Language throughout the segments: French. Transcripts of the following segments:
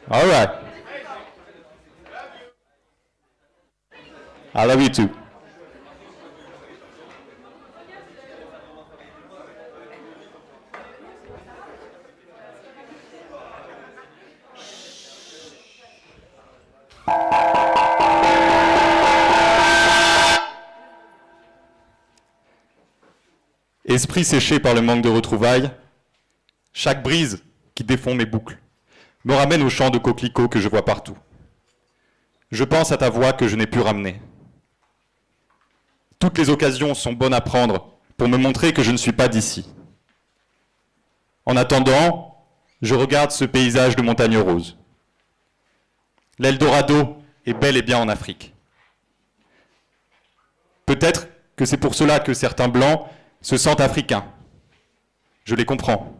All right. I love you too. Esprit séché par le manque de retrouvailles, chaque brise qui défend mes boucles me ramène au champ de coquelicots que je vois partout. Je pense à ta voix que je n'ai pu ramener. Toutes les occasions sont bonnes à prendre pour me montrer que je ne suis pas d'ici. En attendant, je regarde ce paysage de montagnes roses. L'Eldorado est bel et bien en Afrique. Peut-être que c'est pour cela que certains Blancs se sentent africains. Je les comprends.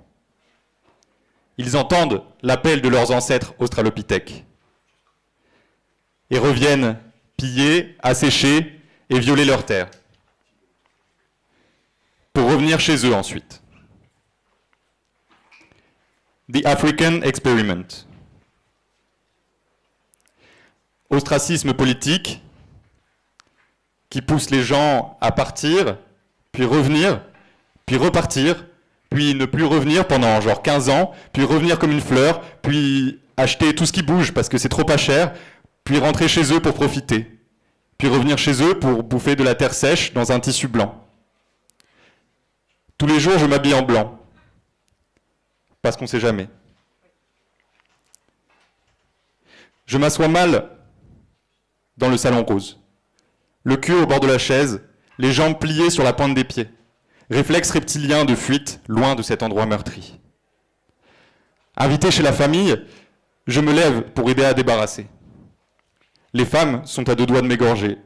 Ils entendent l'appel de leurs ancêtres australopithèques et reviennent piller, assécher et violer leurs terres pour revenir chez eux ensuite. The African Experiment. Ostracisme politique qui pousse les gens à partir, puis revenir, puis repartir, puis ne plus revenir pendant genre 15 ans, puis revenir comme une fleur, puis acheter tout ce qui bouge parce que c'est trop pas cher, puis rentrer chez eux pour profiter, puis revenir chez eux pour bouffer de la terre sèche dans un tissu blanc. Tous les jours, je m'habille en blanc, parce qu'on ne sait jamais. Je m'assois mal dans le salon rose, le cul au bord de la chaise, les jambes pliées sur la pointe des pieds. Réflexe reptilien de fuite, loin de cet endroit meurtri. Invité chez la famille, je me lève pour aider à débarrasser. Les femmes sont à deux doigts de m'égorger.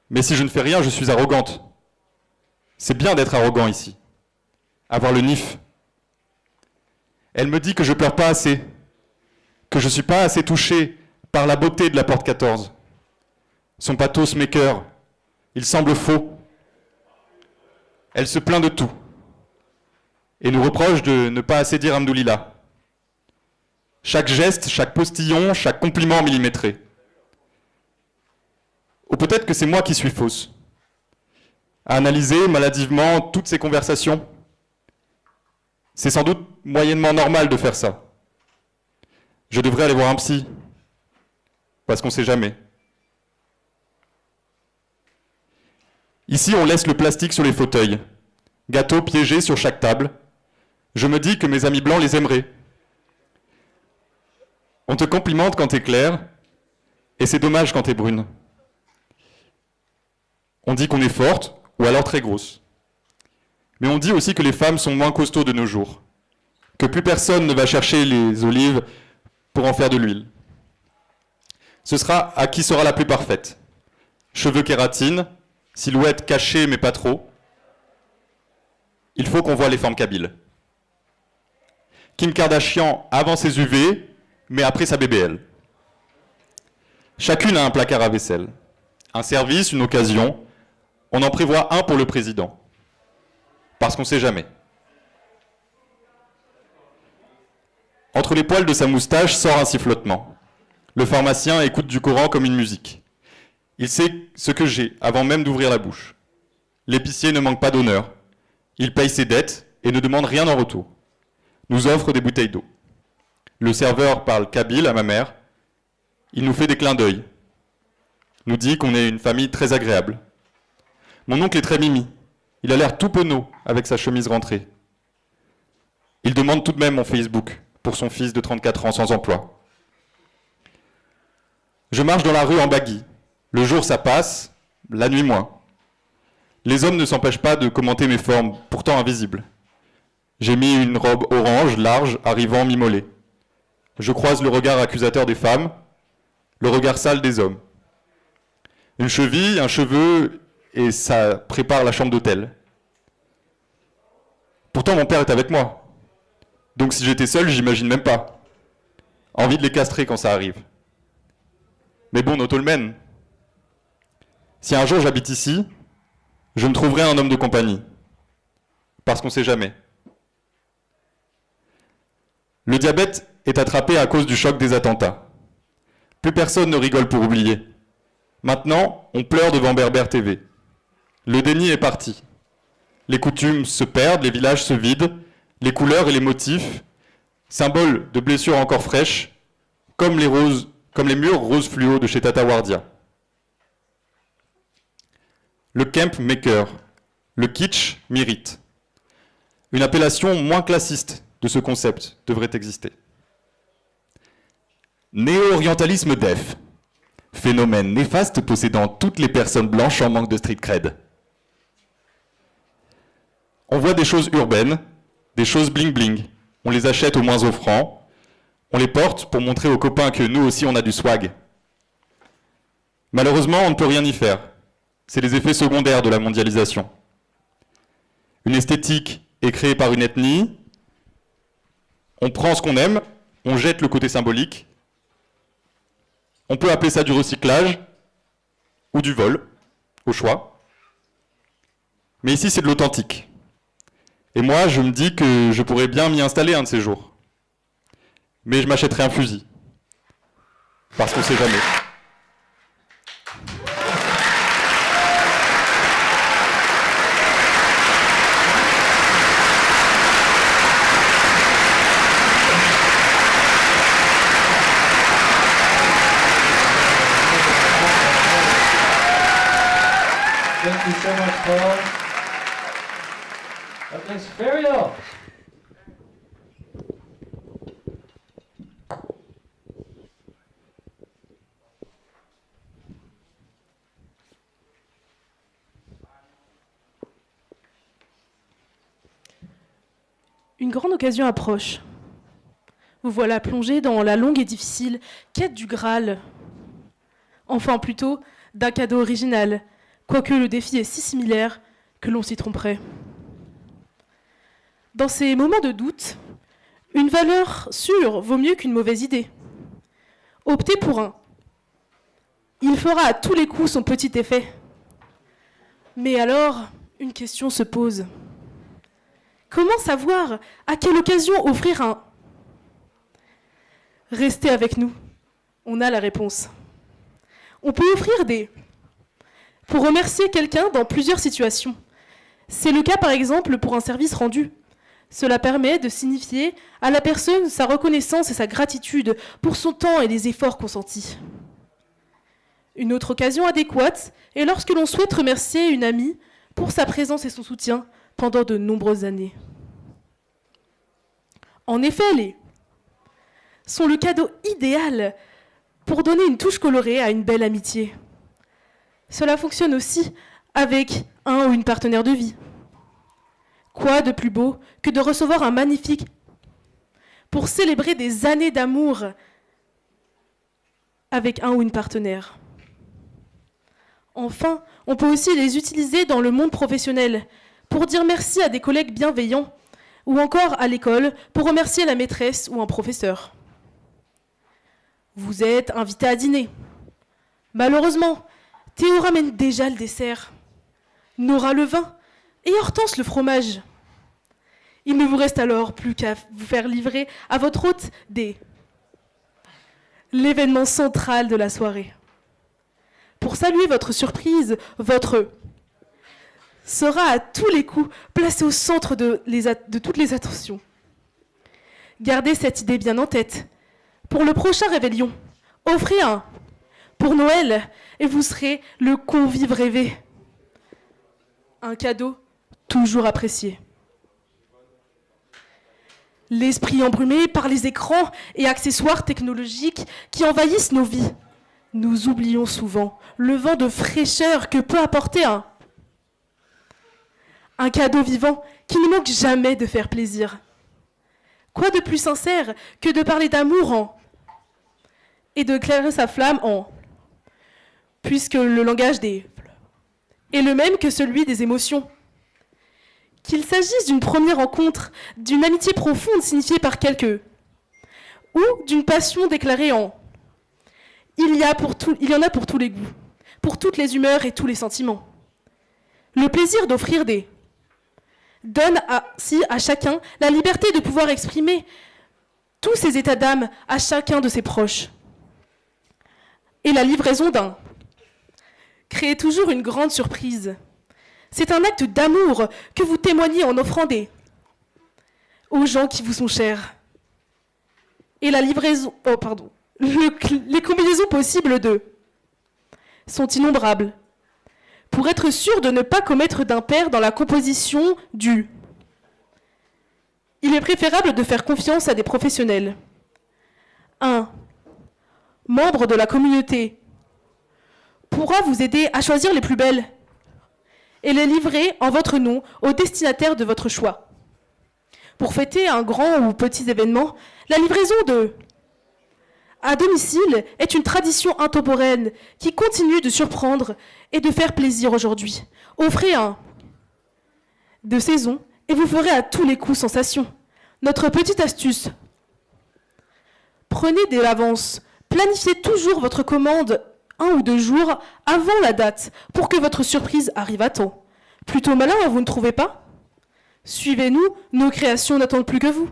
Mais si je ne fais rien, je suis arrogante. C'est bien d'être arrogant ici. Avoir le nif. Elle me dit que je pleure pas assez, que je ne suis pas assez touché par la beauté de la porte 14. Son pathos m'écœure. Il semble faux. Elle se plaint de tout et nous reproche de ne pas assez dire Hamdoulillah. Chaque geste, chaque postillon, chaque compliment millimétré. Ou peut-être que c'est moi qui suis fausse. À analyser maladivement toutes ces conversations. C'est sans doute moyennement normal de faire ça. Je devrais aller voir un psy, parce qu'on ne sait jamais. Ici, on laisse le plastique sur les fauteuils. Gâteaux piégés sur chaque table. Je me dis que mes amis blancs les aimeraient. On te complimente quand t'es claire, et c'est dommage quand t'es brune. On dit qu'on est forte, ou alors très grosse. Mais on dit aussi que les femmes sont moins costauds de nos jours, que plus personne ne va chercher les olives pour en faire de l'huile. Ce sera à qui sera la plus parfaite. Cheveux kératine, silhouette cachée mais pas trop. Il faut qu'on voie les formes kabyles. Kim Kardashian avant ses UV, mais après sa BBL. Chacune a un placard à vaisselle. Un service, une occasion. On en prévoit un pour le président. Parce qu'on ne sait jamais. Entre les poils de sa moustache sort un sifflotement. Le pharmacien écoute du Coran comme une musique. Il sait ce que j'ai avant même d'ouvrir la bouche. L'épicier ne manque pas d'honneur. Il paye ses dettes et ne demande rien en retour. Nous offre des bouteilles d'eau. Le serveur parle kabyle à ma mère. Il nous fait des clins d'œil. Nous dit qu'on est une famille très agréable. Mon oncle est très mimi. Il a l'air tout penaud avec sa chemise rentrée. Il demande tout de même mon Facebook pour son fils de 34 ans sans emploi. Je marche dans la rue en baggy. Le jour, ça passe, la nuit, moins. Les hommes ne s'empêchent pas de commenter mes formes, pourtant invisibles. J'ai mis une robe orange, large, arrivant mi-mollet. Je croise le regard accusateur des femmes, le regard sale des hommes. Une cheville, un cheveu, et ça prépare la chambre d'hôtel. Pourtant, mon père est avec moi. Donc si j'étais seul, j'imagine même pas. Envie de les castrer quand ça arrive. Mais bon, no tolmen. Si un jour j'habite ici, je me trouverai un homme de compagnie. Parce qu'on ne sait jamais. Le diabète est attrapé à cause du choc des attentats. Plus personne ne rigole pour oublier. Maintenant, on pleure devant Berbère TV. Le déni est parti. Les coutumes se perdent, les villages se vident, les couleurs et les motifs, symboles de blessures encore fraîches, comme les murs rose fluo de chez Tata Wardia. Le camp maker, le kitsch mérite. Une appellation moins classiste de ce concept devrait exister. Néo-orientalisme def. Phénomène néfaste possédant toutes les personnes blanches en manque de street cred. On voit des choses urbaines, des choses bling-bling. On les achète au moins offrant. On les porte pour montrer aux copains que nous aussi on a du swag. Malheureusement, on ne peut rien y faire. C'est les effets secondaires de la mondialisation. Une esthétique est créée par une ethnie. On prend ce qu'on aime, on jette le côté symbolique. On peut appeler ça du recyclage ou du vol, au choix. Mais ici, c'est de l'authentique. Et moi, je me dis que je pourrais bien m'y installer un de ces jours. Mais je m'achèterai un fusil. Parce qu'on ne sait jamais. Thank you so much, Paul. Up next, Ferial. Une grande occasion approche. Vous voilà plongé dans la longue et difficile quête du Graal. Enfin, plutôt, d'un cadeau original, quoique le défi est si similaire que l'on s'y tromperait. Dans ces moments de doute, une valeur sûre vaut mieux qu'une mauvaise idée. Optez pour un. Il fera à tous les coups son petit effet. Mais alors, une question se pose. Comment savoir à quelle occasion offrir un? Restez avec nous, on a la réponse. On peut offrir des... pour remercier quelqu'un dans plusieurs situations. C'est le cas par exemple pour un service rendu. Cela permet de signifier à la personne sa reconnaissance et sa gratitude pour son temps et les efforts consentis. Une autre occasion adéquate est lorsque l'on souhaite remercier une amie pour sa présence et son soutien pendant de nombreuses années. En effet, les sont le cadeau idéal pour donner une touche colorée à une belle amitié. Cela fonctionne aussi avec un ou une partenaire de vie. Quoi de plus beau que de recevoir un magnifique pour célébrer des années d'amour avec un ou une partenaire. Enfin, on peut aussi les utiliser dans le monde professionnel pour dire merci à des collègues bienveillants ou encore à l'école pour remercier la maîtresse ou un professeur. Vous êtes invité à dîner. Malheureusement, Théo ramène déjà le dessert, Nora le vin et Hortense le fromage. Il ne vous reste alors plus qu'à vous faire livrer à votre hôte l'événement central de la soirée. Pour saluer votre surprise, votre sera à tous les coups placé au centre de toutes les attentions. Gardez cette idée bien en tête. Pour le prochain réveillon, offrez un. Pour Noël, et vous serez le convive rêvé. Un cadeau toujours apprécié. L'esprit embrumé par les écrans et accessoires technologiques qui envahissent nos vies. Nous oublions souvent le vent de fraîcheur que peut apporter un cadeau vivant qui ne manque jamais de faire plaisir. Quoi de plus sincère que de parler d'amour et de clairer sa flamme puisque le langage des est le même que celui des émotions. Qu'il s'agisse d'une première rencontre, d'une amitié profonde signifiée par quelqu'un, ou d'une passion déclarée il y en a pour tous les goûts, pour toutes les humeurs et tous les sentiments. Le plaisir d'offrir donne à chacun la liberté de pouvoir exprimer tous ses états d'âme à chacun de ses proches. Et la livraison d'un. Créez toujours une grande surprise. C'est un acte d'amour que vous témoignez en offrant aux gens qui vous sont chers. Et la livraison... les combinaisons possibles sont innombrables. Pour être sûr de ne pas commettre d'impair dans la composition du... Il est préférable de faire confiance à des professionnels. 1. Membre de la communauté pourra vous aider à choisir les plus belles et les livrer en votre nom au destinataire de votre choix. Pour fêter un grand ou petit événement, la livraison à domicile est une tradition intemporelle qui continue de surprendre et de faire plaisir aujourd'hui. Offrez un de saison et vous ferez à tous les coups sensation. Notre petite astuce. Prenez de l'avance. Planifiez toujours votre commande 1 ou 2 jours avant la date pour que votre surprise arrive à temps. Plutôt malin, vous ne trouvez pas ? Suivez-nous, nos créations n'attendent plus que vous.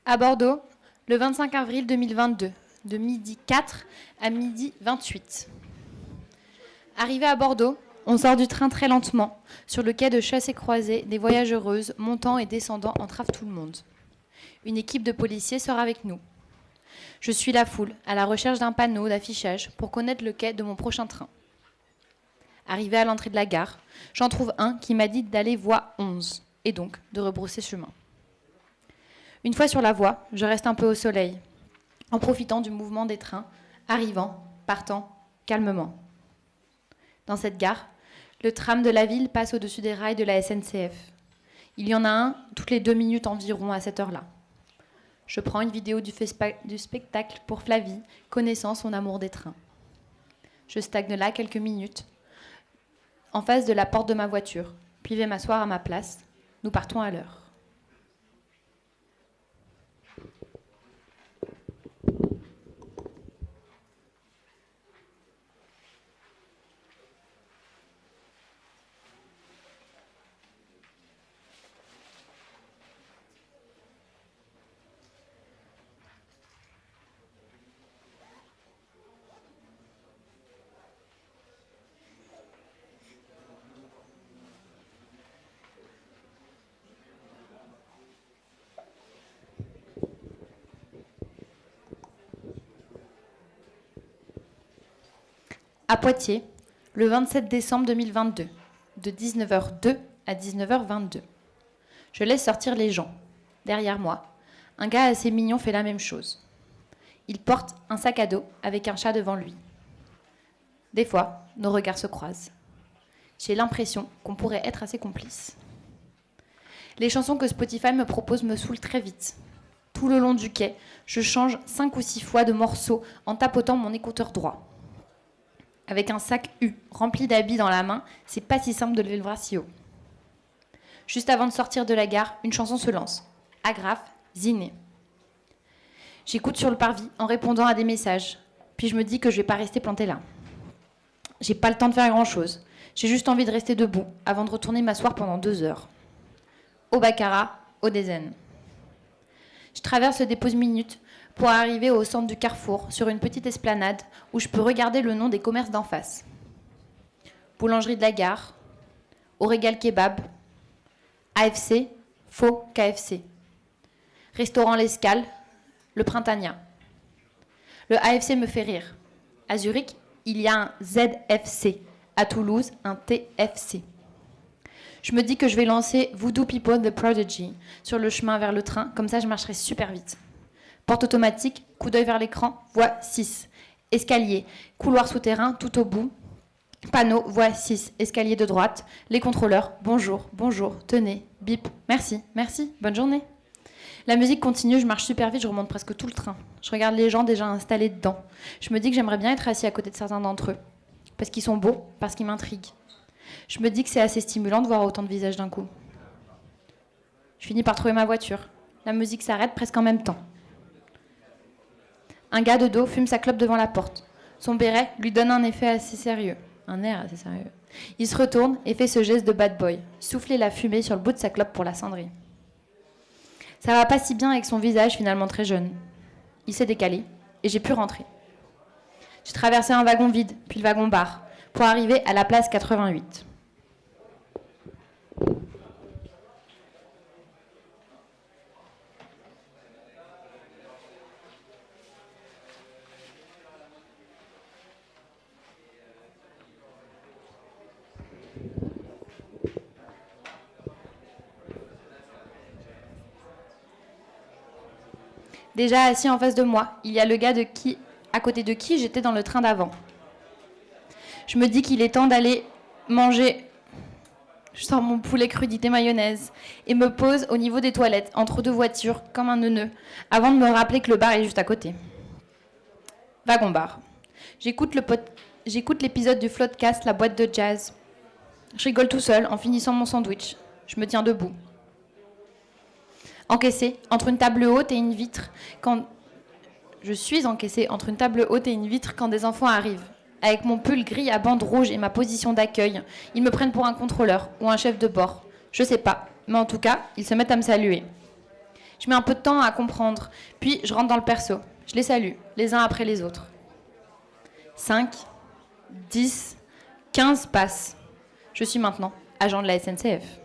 À Bordeaux, le 25 avril 2022, de midi 4 à midi 28. Arrivé à Bordeaux, on sort du train très lentement. Sur le quai de Chassé-Croisé, des voyageuses montant et descendant entravent tout le monde. Une équipe de policiers sera avec nous. Je suis la foule, à la recherche d'un panneau d'affichage pour connaître le quai de mon prochain train. Arrivé à l'entrée de la gare, j'en trouve un qui m'a dit d'aller voie 11, et donc de rebrousser chemin. Une fois sur la voie, je reste un peu au soleil, en profitant du mouvement des trains, arrivant, partant, calmement. Dans cette gare, le tram de la ville passe au-dessus des rails de la SNCF. Il y en a un toutes les 2 minutes environ à cette heure-là. Je prends une vidéo du spectacle pour Flavie, connaissant son amour des trains. Je stagne là quelques minutes, en face de la porte de ma voiture, puis vais m'asseoir à ma place. Nous partons à l'heure. À Poitiers, le 27 décembre 2022, de 19h02 à 19h22. Je laisse sortir les gens. Derrière moi, un gars assez mignon fait la même chose. Il porte un sac à dos avec un chat devant lui. Des fois, nos regards se croisent. J'ai l'impression qu'on pourrait être assez complices. Les chansons que Spotify me propose me saoulent très vite. Tout le long du quai, je change 5 ou 6 fois de morceaux en tapotant mon écouteur droit. Avec un sac U rempli d'habits dans la main, c'est pas si simple de lever le bras si haut. Juste avant de sortir de la gare, une chanson se lance. Agrafe, Ziné. J'écoute sur le parvis en répondant à des messages. Puis je me dis que je vais pas rester plantée là. J'ai pas le temps de faire grand-chose. J'ai juste envie de rester debout avant de retourner m'asseoir pendant 2 heures. Au baccarat, au Dézen. Je traverse des pauses minutes pour arriver au centre du carrefour, sur une petite esplanade où je peux regarder le nom des commerces d'en face. Boulangerie de la gare, au Régal Kebab, AFC, faux KFC. Restaurant L'Escale, le Printania. Le AFC me fait rire. À Zurich, il y a un ZFC. À Toulouse, un TFC. Je me dis que je vais lancer Voodoo People The Prodigy sur le chemin vers le train, comme ça je marcherai super vite. Porte automatique, coup d'œil vers l'écran, voie 6. Escalier, couloir souterrain tout au bout. Panneau, voie 6, escalier de droite. Les contrôleurs, bonjour, bonjour, tenez, bip, merci, merci, bonne journée. La musique continue, je marche super vite, je remonte presque tout le train. Je regarde les gens déjà installés dedans. Je me dis que j'aimerais bien être assis à côté de certains d'entre eux. Parce qu'ils sont beaux, parce qu'ils m'intriguent. Je me dis que c'est assez stimulant de voir autant de visages d'un coup. Je finis par trouver ma voiture. La musique s'arrête presque en même temps. Un gars de dos fume sa clope devant la porte. Son béret lui donne un effet assez sérieux. Un air assez sérieux. Il se retourne et fait ce geste de bad boy. Souffler la fumée sur le bout de sa clope pour la cendrer. Ça va pas si bien avec son visage finalement très jeune. Il s'est décalé et j'ai pu rentrer. J'ai traversé un wagon vide, puis le wagon-bar, pour arriver à la place 88. Déjà assis en face de moi, il y a le gars à côté de qui j'étais dans le train d'avant. Je me dis qu'il est temps d'aller manger. Je sors mon poulet crudité mayonnaise et me pose au niveau des toilettes, entre deux voitures, comme un neuneu, avant de me rappeler que le bar est juste à côté. Wagon bar. J'écoute l'épisode du Floodcast, la boîte de jazz. Je rigole tout seul en finissant mon sandwich. Je me tiens debout. Encaissée entre une table haute et une vitre Je suis encaissée entre une table haute et une vitre quand des enfants arrivent. Avec mon pull gris à bandes rouges et ma position d'accueil, ils me prennent pour un contrôleur ou un chef de bord. Je sais pas, mais en tout cas, ils se mettent à me saluer. Je mets un peu de temps à comprendre, puis je rentre dans le perso. Je les salue, les uns après les autres. 5, 10, 15 passent. Je suis maintenant agent de la SNCF.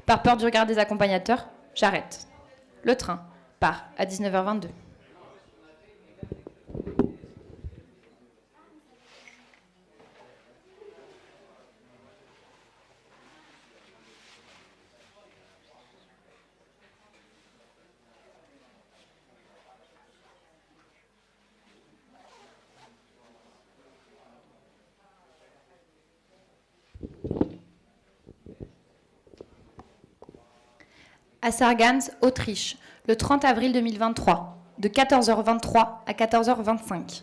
Par peur du regard des accompagnateurs, j'arrête. Le train part à 19h22. À Sargans, Autriche, le 30 avril 2023, de 14h23 à 14h25.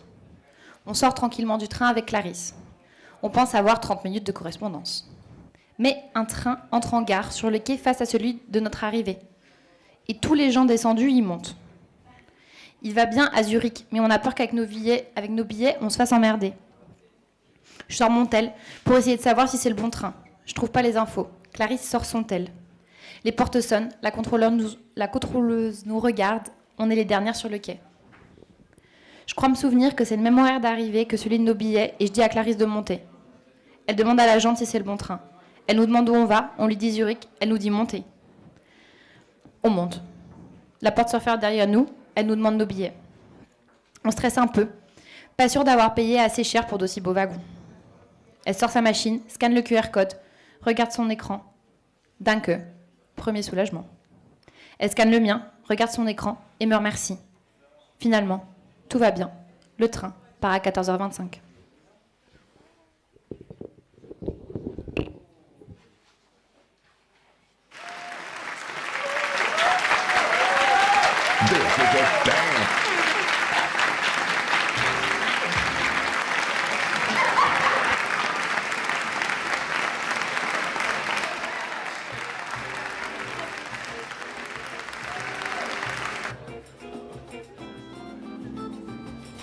On sort tranquillement du train avec Clarisse. On pense avoir 30 minutes de correspondance. Mais un train entre en gare sur le quai face à celui de notre arrivée. Et tous les gens descendus y montent. Il va bien à Zurich, mais on a peur qu'avec nos billets, on se fasse emmerder. Je sors mon tel pour essayer de savoir si c'est le bon train. Je trouve pas les infos. Clarisse sort son tel. Les portes sonnent, la contrôleuse nous regarde, on est les dernières sur le quai. Je crois me souvenir que c'est le même horaire d'arrivée que celui de nos billets et je dis à Clarisse de monter. Elle demande à l'agente si c'est le bon train. Elle nous demande où on va, on lui dit Zurich, elle nous dit monter. On monte. La porte se referme derrière nous, elle nous demande nos billets. On stresse un peu, pas sûr d'avoir payé assez cher pour d'aussi beaux wagons. Elle sort sa machine, scanne le QR code, regarde son écran. Danke. Premier soulagement. Elle scanne le mien, regarde son écran et me remercie. Finalement, tout va bien. Le train part à 14h25.